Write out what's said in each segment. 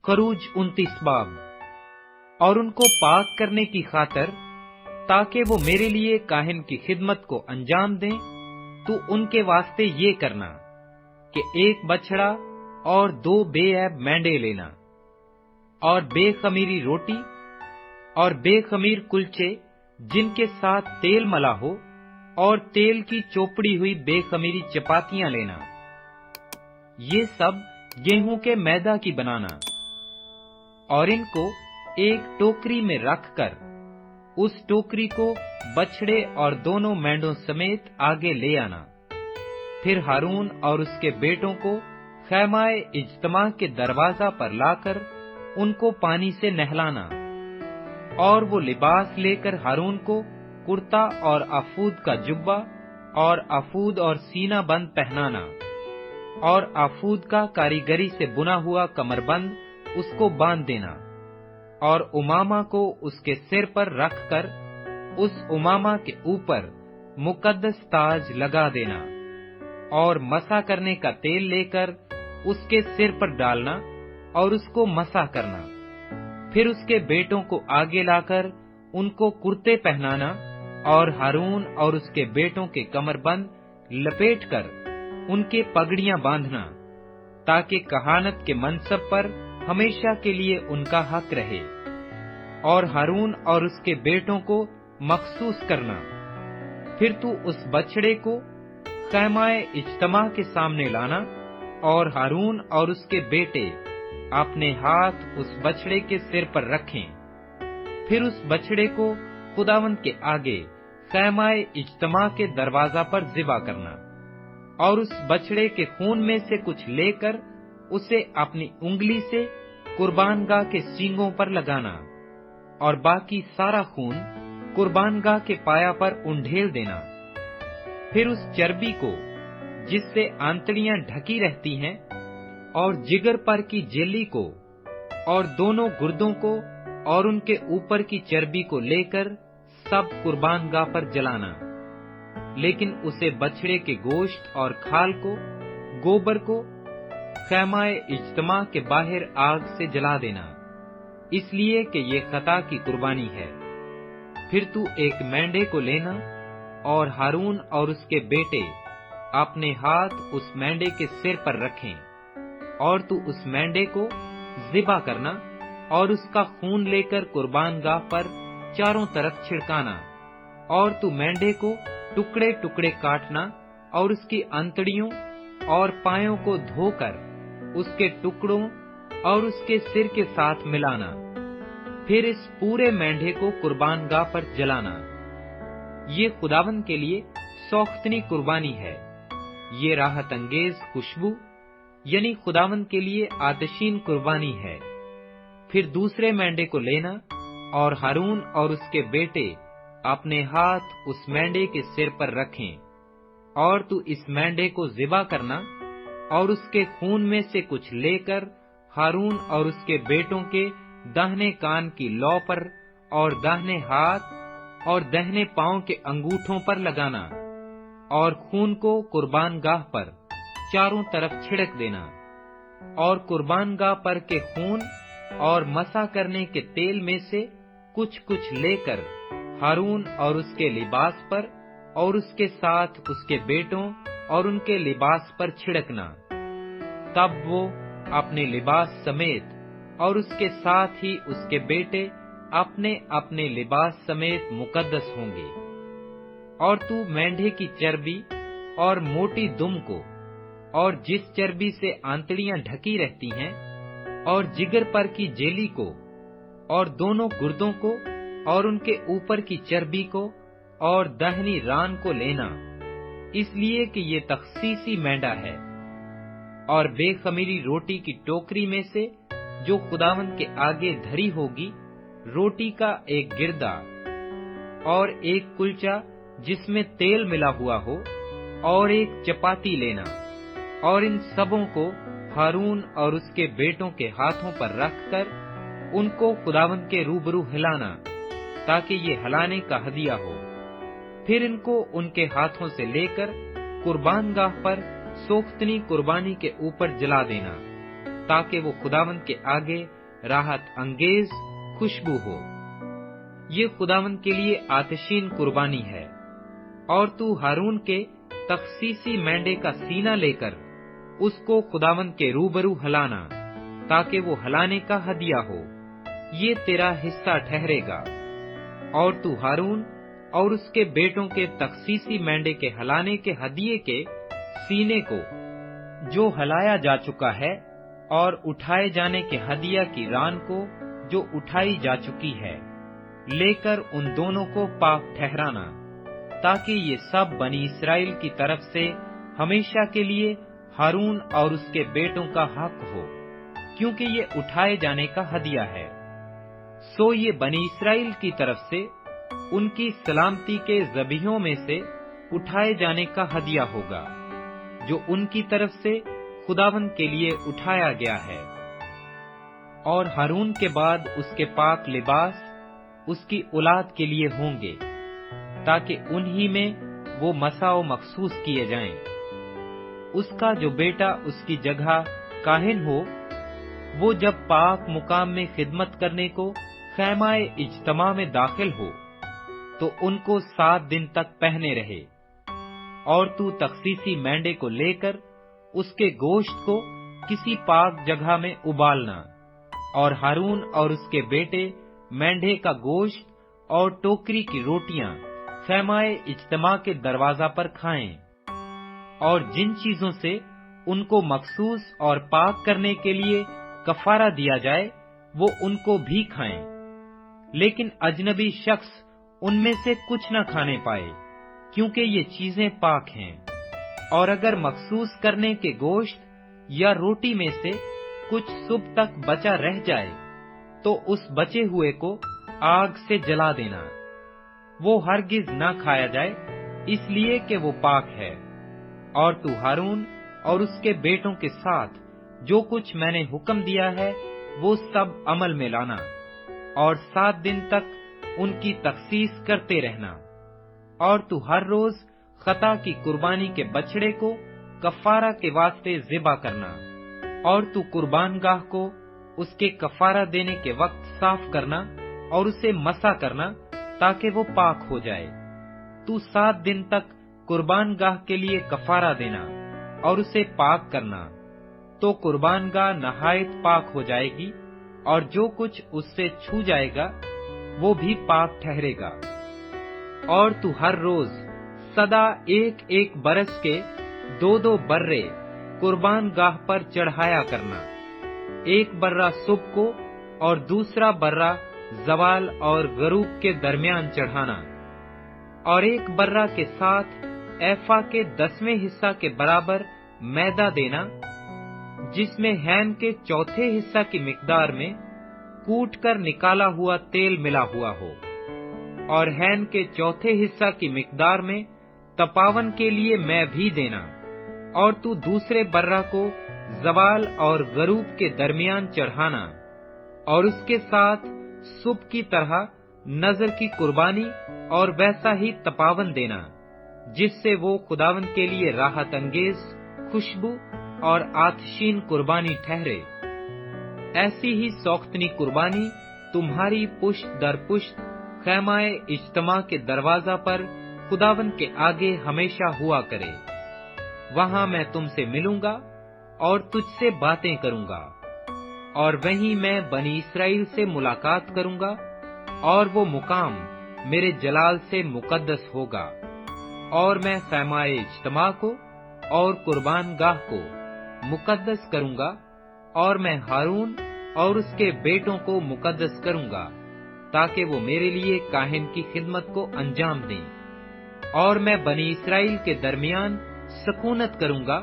खरूज 29 बाब। और उनको पाक करने की खातर, ताकि वो मेरे लिए काहिन की खिदमत को अंजाम दें, तो उनके वास्ते ये करना कि एक बछड़ा और 2 बेऐब मेंढे लेना, और बेखमीरी रोटी और बेखमीर कुलचे जिनके साथ तेल मला हो, और तेल की चोपड़ी हुई बेखमीरी चपातियां लेना। ये सब गेहूं के मैदा की बनाना, और इनको एक टोकरी में रखकर उस टोकरी को बछड़े और दोनों मेंढों समेत आगे ले आना। फिर हारून और उसके बेटों को खैमाए इज्तिमा के दरवाजा पर लाकर उनको पानी से नहलाना, और वो लिबास लेकर हारून को कुर्ता और आफूद का जुब्बा और आफूद और सीना बंद पहनाना, और आफूद का कारीगरी से बुना हुआ कमरबंद उसको बांध देना, और उमामा को उसके सिर पर रखकर उस उमामा के ऊपर मुकद्दस ताज लगा देना, और मसा करने का तेल लेकर उसके सिर पर डालना और उसको मसा करना। फिर उसके बेटों को आगे लाकर उनको कुर्ते पहनाना, और हारून और उसके बेटों के कमरबंद लपेटकर उनके पगड़ियां बांधना, ताकि कहानत के मनसब पर हमेशा के लिए उनका हक रहे। और हारून और उसके बेटों को मखसूस करना। फिर तू उस बछड़े को खैमाए इज्तिमा के सामने लाना, और हारून और उसके बेटे अपने हाथ उस बछड़े के सिर पर रखें। फिर उस बछड़े को खुदावंद के आगे खैमाए इज्तिमा के दरवाजा पर ज़िबा करना, और उस बछड़े के खून में से कुछ लेकर उसे अपनी उंगली से कुर्बानगाह के सींगों पर लगाना, और बाकी सारा खून कुर्बानगाह के पाया पर उंडेल देना। फिर उस चर्बी को जिससे आंतड़ियां ढकी रहती हैं, और जिगर पर की जेली को, और दोनों गुर्दों को, और उनके ऊपर की चर्बी को लेकर सब कुर्बानगाह पर जलाना। लेकिन उसे बछड़े के गोश्त और खाल को, गोबर को खैमाए इज्तिमा के बाहर आग से जला देना, इसलिए कि ये खता की कुर्बानी है। फिर तू एक मेंढे को लेना, और हारून और उसके बेटे अपने हाथ उस मेंढे के सिर पर रखें, और तू उस मेंढे को ज़िबा करना, और उसका खून लेकर कुर्बानगाह पर चारों तरफ छिड़काना। और तू मेंढे को टुकड़े टुकड़े काटना, और उसकी अंतड़ियों और पायों को धोकर उसके टुकड़ों और उसके सिर के साथ मिलाना। फिर इस पूरे मेंढे को कुर्बानगाह पर जलाना। ये खुदावंद के लिए सौख्तनी कुर्बानी है। ये राहत अंगेज खुशबू यानी खुदावंद के लिए आतिशीन कुर्बानी है। फिर दूसरे मेंढे को लेना, और हारून और उसके बेटे अपने हाथ उस मेंढे के सिर पर रखें, और तू इस मेंढे को ज़िबा करना, और उसके खून में से कुछ लेकर हारून और उसके बेटों के दाहिने कान की लौ पर, और दाहिने हाथ और दाहिने पांव के अंगूठों पर लगाना, और खून को कुर्बानगाह पर चारों तरफ छिड़क देना। और कुर्बानगाह पर के खून और मसा करने के तेल में से कुछ कुछ लेकर हारून और उसके लिबास पर, और उसके साथ उसके बेटों और उनके लिबास पर छिड़कना। तब वो अपने लिबास समेत और उसके साथ ही उसके बेटे अपने अपने लिबास समेत मुकद्दस होंगे। और तू मेंढे की चर्बी और मोटी दुम को, और जिस चर्बी से आंतड़ियां ढकी रहती हैं, और जिगर पर की जेली को, और दोनों गुर्दों को, और उनके ऊपर की चर्बी को, और दाहिनी रान को लेना, इसलिए कि ये तखसीसी मेंढा है। और बेखमीरी रोटी की टोकरी में से जो खुदावंद के आगे धरी होगी, रोटी का एक गिरदा और एक कुलचा जिसमें तेल मिला हुआ हो, और एक चपाती लेना, और इन सबों को हारून और उसके बेटों के हाथों पर रखकर उनको खुदावंद के रूबरू हिलाना, ताकि ये हिलाने का हदिया हो। फिर इनको उनके हाथों से लेकर कुर्बानगाह पर सोख्तनी कुर्बानी के ऊपर जला देना। تاکہ وہ خداوند کے آگے راحت انگیز خوشبو ہو۔ یہ خداوند کے لیے آتشین قربانی ہے۔ اور تو ہارون کے تخصیصی مینڈے کا سینہ لے کر اس کو خداوند کے روبرو ہلانا، تاکہ وہ ہلانے کا ہدیہ ہو، یہ تیرا حصہ ٹھہرے گا۔ اور تو ہارون اور اس کے بیٹوں کے تخصیصی مینڈے کے ہلانے کے ہدیے کے سینے کو، جو ہلایا جا چکا ہے، اور اٹھائے جانے کے ہدیہ کی ران کو، جو اٹھائی جا چکی ہے، لے کر ان دونوں کو پاک ٹھہرانا، تاکہ یہ سب بنی اسرائیل کی طرف سے ہمیشہ کے لیے ہارون اور اس کے بیٹوں کا حق ہو، کیونکہ یہ اٹھائے جانے کا ہدیہ ہے۔ سو یہ بنی اسرائیل کی طرف سے ان کی سلامتی کے ذبیحوں میں سے اٹھائے جانے کا ہدیہ ہوگا، جو ان کی طرف سے خداوند کے لیے اٹھایا گیا ہے۔ اور ہارون کے بعد اس کے پاک لباس اس کی اولاد کے لیے ہوں گے، تاکہ انہی میں وہ مسح و مخصوص کیے جائیں۔ اس کا جو بیٹا اس کی جگہ کاہن ہو، وہ جب پاک مقام میں خدمت کرنے کو خیمہ اجتماع میں داخل ہو، تو ان کو 7 دن تک پہنے رہے۔ اور تو تخصیصی مینڈے کو لے کر اس کے گوشت کو کسی پاک جگہ میں ابالنا، اور ہارون اور اس کے بیٹے مینڈے کا گوشت اور ٹوکری کی روٹیاں خیمہ اجتماع کے دروازہ پر کھائیں۔ اور جن چیزوں سے ان کو مخصوص اور پاک کرنے کے لیے کفارہ دیا جائے، وہ ان کو بھی کھائیں، لیکن اجنبی شخص ان میں سے کچھ نہ کھانے پائے، کیونکہ یہ چیزیں پاک ہیں۔ اور اگر مخصوص کرنے کے گوشت یا روٹی میں سے کچھ صبح تک بچا رہ جائے، تو اس بچے ہوئے کو آگ سے جلا دینا، وہ ہرگز نہ کھایا جائے، اس لیے کہ وہ پاک ہے۔ اور تو ہارون اور اس کے بیٹوں کے ساتھ جو کچھ میں نے حکم دیا ہے، وہ سب عمل میں لانا، اور 7 دن تک ان کی تخصیص کرتے رہنا۔ اور تو ہر روز خطا کی قربانی کے بچڑے کو کفارہ کے واسطے ذبح کرنا، اور تو قربان گاہ کو اس کے کفارہ دینے کے وقت صاف کرنا اور اسے مسح کرنا، تاکہ وہ پاک ہو جائے۔ تو 7 دن تک قربان گاہ کے لیے کفارہ دینا اور اسے پاک کرنا، تو قربان گاہ نہایت پاک ہو جائے گی، اور جو کچھ اس سے چھو جائے گا وہ بھی پاک ٹھہرے گا۔ اور تو ہر روز سدا 1 برس کے 2 برے قربان گاہ پر چڑھایا کرنا، 1 برہ صبح کو اور دوسرا برہ زوال اور غروب کے درمیان چڑھانا، اور 1 برہ کے ساتھ ایفا کے 10ویں حصہ کے برابر میدا دینا، جس میں ہین کے 4تھے حصہ کی مقدار میں کوٹ کر نکالا ہوا تیل ملا ہوا ہو، اور ہین کے 4تھے حصہ کی مقدار میں تپاون کے لیے میں بھی دینا۔ اور تو دوسرے برہ کو زوال اور غروب کے درمیان چڑھانا، اور اس کے ساتھ صبح کی طرح نذر کی قربانی اور ویسا ہی تپاون دینا، جس سے وہ خداوند کے لیے راحت انگیز خوشبو اور آتشین قربانی ٹھہرے۔ ایسی ہی سوختنی قربانی تمہاری پشت در پشت خیمہ اجتماع کے دروازہ پر خداوند کے آگے ہمیشہ ہوا کرے۔ وہاں میں تم سے ملوں گا اور تجھ سے باتیں کروں گا، اور وہیں میں بنی اسرائیل سے ملاقات کروں گا، اور وہ مقام میرے جلال سے مقدس ہوگا۔ اور میں خیمہ اجتماع کو اور قربان گاہ کو مقدس کروں گا، اور میں ہارون اور اس کے بیٹوں کو مقدس کروں گا، تاکہ وہ میرے لیے کاہن کی خدمت کو انجام دیں۔ اور میں بنی اسرائیل کے درمیان سکونت کروں گا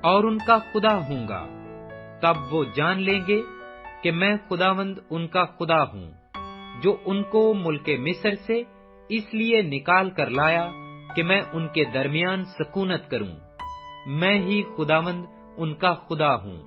اور ان کا خدا ہوں گا۔ تب وہ جان لیں گے کہ میں خداوند ان کا خدا ہوں، جو ان کو ملک مصر سے اس لیے نکال کر لایا کہ میں ان کے درمیان سکونت کروں۔ میں ہی خداوند ان کا خدا ہوں۔